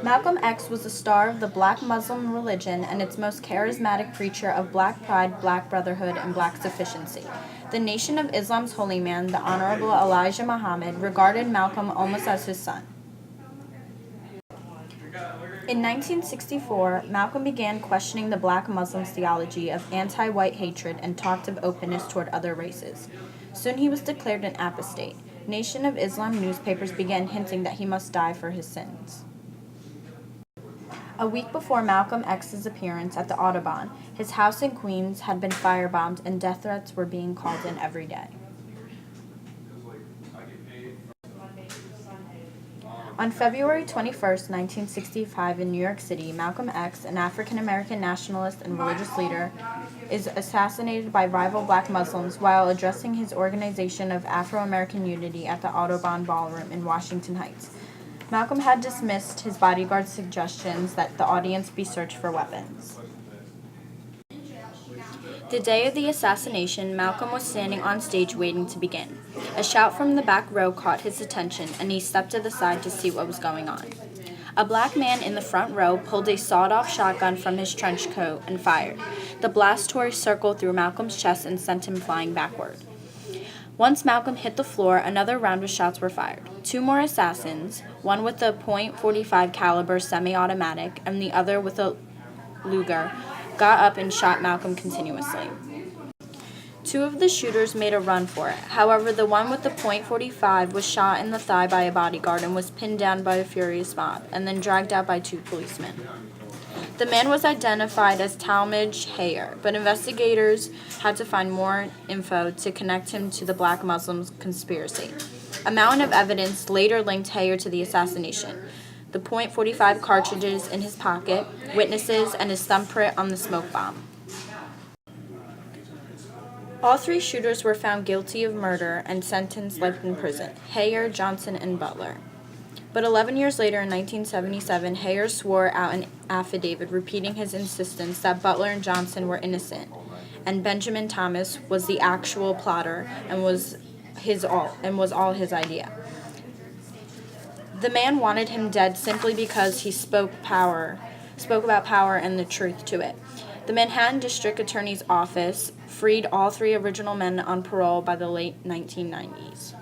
Malcolm X was the star of the Black Muslim religion and its most charismatic preacher of black pride, black brotherhood, and black sufficiency. The Nation of Islam's holy man, the Honorable Elijah Muhammad, regarded Malcolm almost as his son. In 1964, Malcolm began questioning the black Muslims' theology of anti-white hatred and talked of openness toward other races. Soon he was declared an apostate. Nation of Islam newspapers began hinting that he must die for his sins. A week before Malcolm X's appearance at the Audubon, his house in Queens had been firebombed and death threats were being called in every day. On February 21, 1965, in New York City, Malcolm X, an African-American nationalist and religious leader, is assassinated by rival black Muslims while addressing his Organization of Afro-American Unity at the Audubon Ballroom in Washington Heights. Malcolm had dismissed his bodyguard's suggestions that the audience be searched for weapons. The day of the assassination, Malcolm was standing on stage waiting to begin. A shout from the back row caught his attention, and he stepped to the side to see what was going on. A black man in the front row pulled a sawed-off shotgun from his trench coat and fired. The blast tore a circle through Malcolm's chest and sent him flying backward. Once Malcolm hit the floor, another round of shots were fired. Two more assassins, one with a .45 caliber semi-automatic and the other with a Luger, got up and shot Malcolm continuously. Two of the shooters made a run for it. However, the one with the .45 was shot in the thigh by a bodyguard and was pinned down by a furious mob, and then dragged out by two policemen. The man was identified as Talmadge Hayer, but investigators had to find more info to connect him to the Black Muslims conspiracy. A mountain of evidence later linked Hayer to the assassination: the .45 cartridges in his pocket, witnesses, and his thumbprint on the smoke bomb. All three shooters were found guilty of murder and sentenced life in prison: Hayer, Johnson, and Butler. But 11 years later, in 1977, Hayer swore out an affidavit repeating his insistence that Butler and Johnson were innocent, and Benjamin Thomas was the actual plotter and was all his idea. The man wanted him dead simply because he spoke about power and the truth to it. The Manhattan District Attorney's Office freed all three original men on parole by the late 1990s.